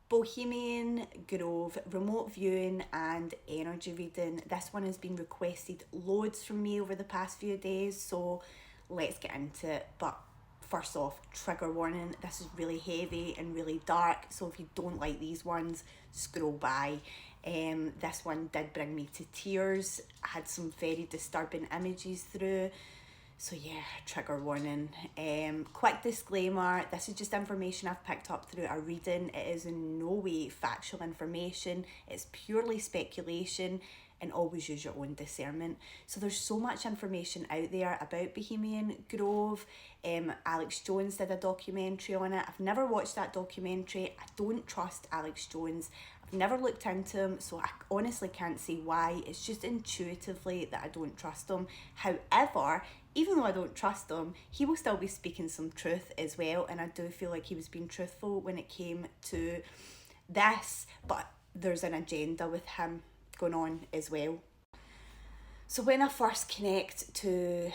Bohemian Grove Remote Viewing and Energy Reading. This one has been requested loads from me over the past few days, so let's get into it. But first off, trigger warning, this is really heavy and really dark, so if you don't like these ones, scroll by. This one did bring me to tears. I had some very disturbing images through. So yeah, trigger warning. Quick disclaimer, this is just information I've picked up through a reading. It is in no way factual information. It's purely speculation, and always use your own discernment. So there's so much information out there about Bohemian Grove. Alex Jones did a documentary on it. I've never watched that documentary. I don't trust Alex Jones. I've never looked into him, so I honestly can't say why. It's just intuitively that I don't trust him. However, even though I don't trust him, he will still be speaking some truth as well, and I do feel like he was being truthful when it came to this, but there's an agenda with him going on as well. So when I first connect to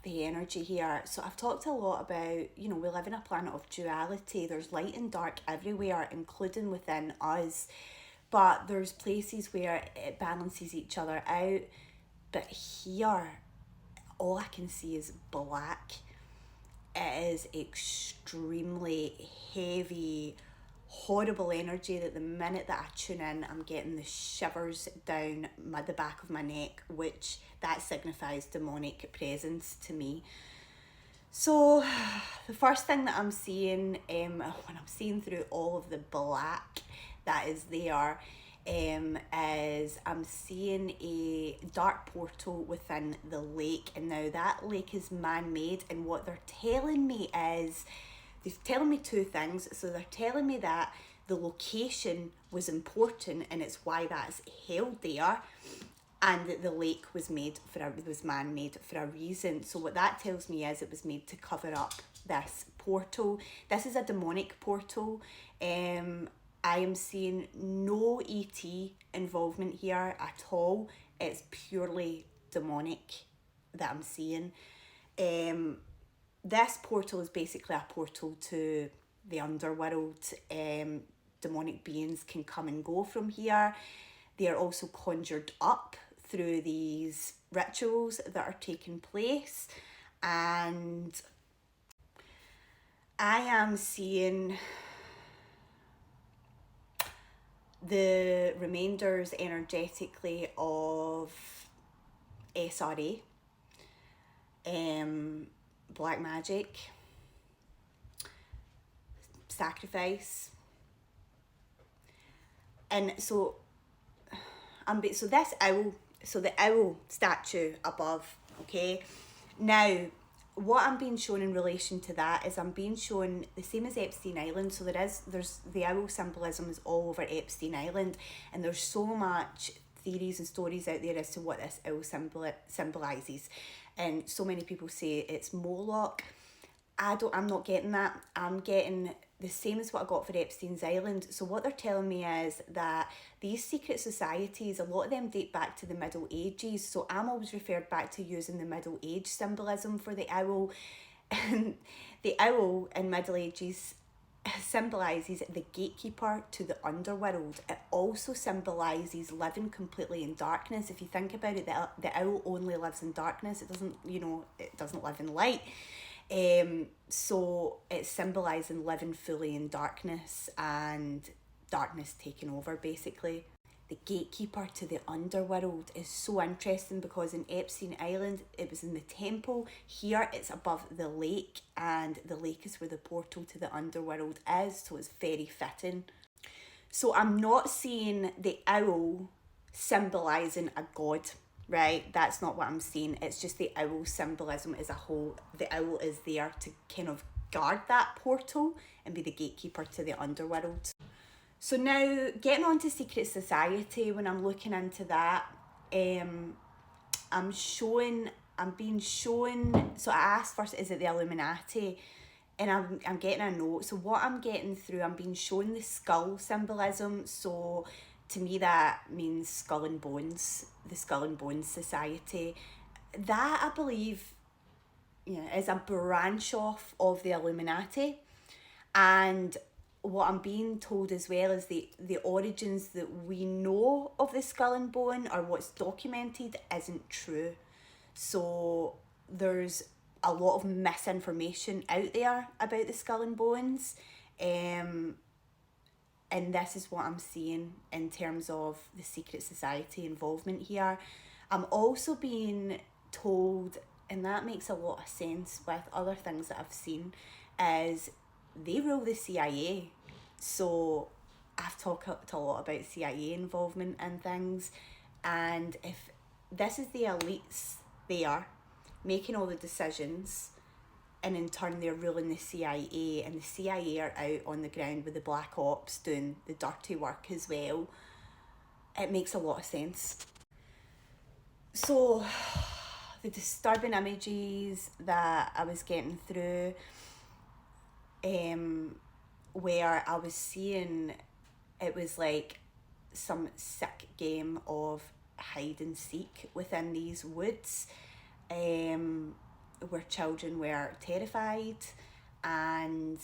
the energy here, so I've talked a lot about, we live in a planet of duality. There's light and dark everywhere, including within us, but there's places where it balances each other out. But here, all I can see is black. It is extremely heavy, horrible energy that the minute that I tune in, I'm getting the shivers down the back of my neck, which that signifies demonic presence to me. So the first thing that I'm seeing, when I'm seeing through all of the black that is there, is I'm seeing a dark portal within the lake, and now that lake is man-made, and what they're telling me is, they're telling me two things. So they're telling me that the location was important and it's why that's held there, and that the lake was man-made for a reason. So what that tells me is it was made to cover up this portal. This is a demonic portal. I am seeing no ET involvement here at all. It's purely demonic that I'm seeing. This portal is basically a portal to the underworld. Demonic beings can come and go from here. They are also conjured up through these rituals that are taking place. And I am seeing the remainders energetically of SRA, black magic, sacrifice, and so this owl, so the owl statue above, okay, now what I'm being shown in relation to that is I'm being shown the same as Epstein Island. So there's the owl symbolism is all over Epstein Island, and there's so much theories and stories out there as to what this owl symbolises, and so many people say it's Moloch. I'm not getting that. I'm getting the same as what I got for Epstein's Island. So what they're telling me is that these secret societies, a lot of them date back to the Middle Ages. So I'm always referred back to using the Middle Age symbolism for the owl. And the owl in Middle Ages symbolises the gatekeeper to the underworld. It also symbolises living completely in darkness. If you think about it, the owl only lives in darkness. It doesn't live in light. So it's symbolising living fully in darkness and darkness taking over, basically. The gatekeeper to the underworld is so interesting because in Epstein Island, it was in the temple. Here, it's above the lake, and the lake is where the portal to the underworld is, so it's very fitting. So I'm not seeing the owl symbolising a god, right? That's not what I'm seeing. It's just the owl symbolism as a whole. The owl is there to kind of guard that portal and be the gatekeeper to the underworld. So now, getting on to secret society, when I'm looking into that, I'm being shown, so I asked first, is it the Illuminati? And I'm getting a note. So what I'm getting through, I'm being shown the skull symbolism. So to me, that means skull and bones, the Skull and Bones Society. That, I believe, is a branch off of the Illuminati. And what I'm being told as well is the origins that we know of the skull and bone, or what's documented, isn't true. So there's a lot of misinformation out there about the skull and bones. And this is what I'm seeing in terms of the secret society involvement here. I'm also being told, and that makes a lot of sense with other things that I've seen, is they rule the CIA. So I've talked a lot about CIA involvement and things, and if this is the elites there making all the decisions, and in turn they're ruling the CIA, and the CIA are out on the ground with the black ops doing the dirty work as well, it makes a lot of sense. So the disturbing images that I was getting through, where I was seeing, it was like some sick game of hide and seek within these woods, where children were terrified. And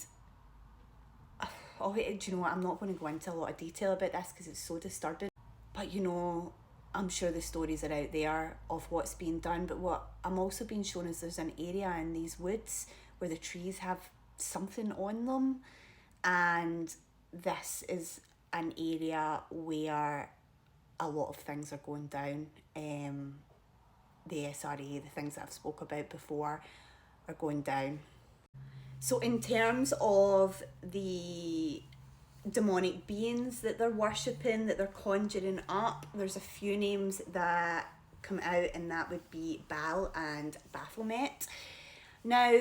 oh, do you know what, I'm not going to go into a lot of detail about this because it's so disturbing, but you know, I'm sure the stories are out there of what's being done. But what I'm also being shown is there's an area in these woods where the trees have something on them, and this is an area where a lot of things are going down. The SRA, the things that I've spoke about before, are going down. So in terms of the demonic beings that they're worshipping, that they're conjuring up, there's a few names that come out, and that would be Baal and Baphomet. Now,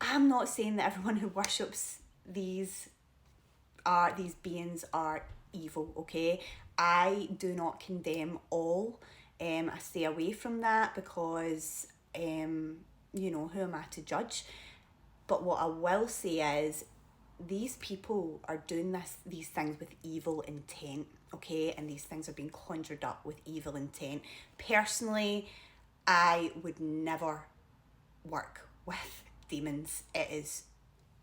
I'm not saying that everyone who worships these beings are evil, okay? I do not condemn all. I stay away from that because, you know, who am I to judge? But what I will say is, these people are doing these things with evil intent, okay? And these things are being conjured up with evil intent. Personally, I would never work with demons. It is,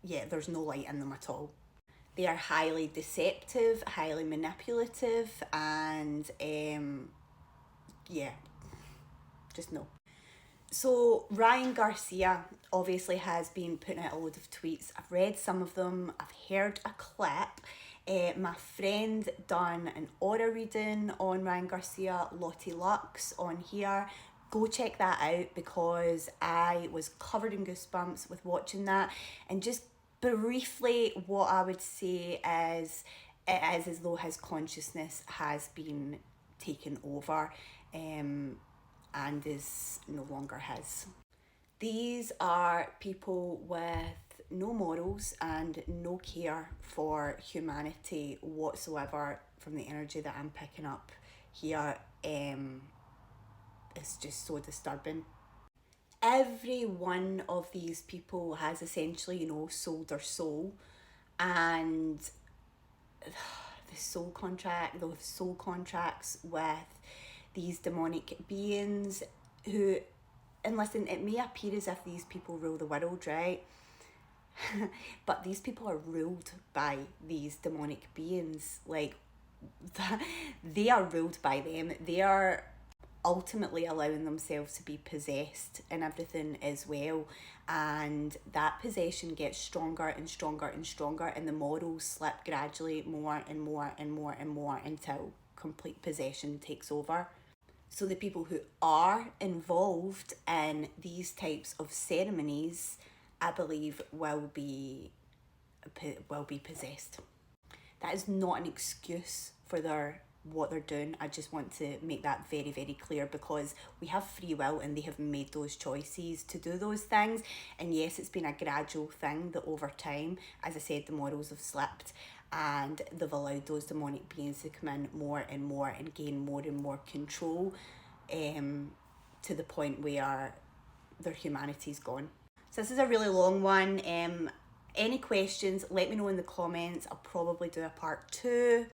yeah, there's no light in them at all. They are highly deceptive, highly manipulative, and yeah, just no. So Ryan Garcia obviously has been putting out a load of tweets. I've read some of them, I've heard a clip. My friend done an aura reading on Ryan Garcia, Lottie Lux, on here. Go check that out because I was covered in goosebumps with watching that. And just briefly, what I would say is, it is as though his consciousness has been taken over, and is no longer his. These are people with no morals and no care for humanity whatsoever. From the energy that I'm picking up here, it's just so disturbing. Every one of these people has essentially, you know, sold their soul, and the soul contracts with these demonic beings who, and listen, it may appear as if these people rule the world, right? But these people are ruled by these demonic beings. Like, they are ruled by them. They are ultimately allowing themselves to be possessed and everything as well, and that possession gets stronger and stronger and stronger, and the morals slip gradually more and more and more and more until complete possession takes over. So the people who are involved in these types of ceremonies, I believe, will be possessed. That is not an excuse for what they're doing. I just want to make that very, very clear, because we have free will and they have made those choices to do those things. And yes, it's been a gradual thing that over time, as I said, the morals have slipped, and they've allowed those demonic beings to come in more and more and gain more and more control, to the point where their humanity's gone. So this is a really long one. Any questions, let me know in the comments. I'll probably do a part 2.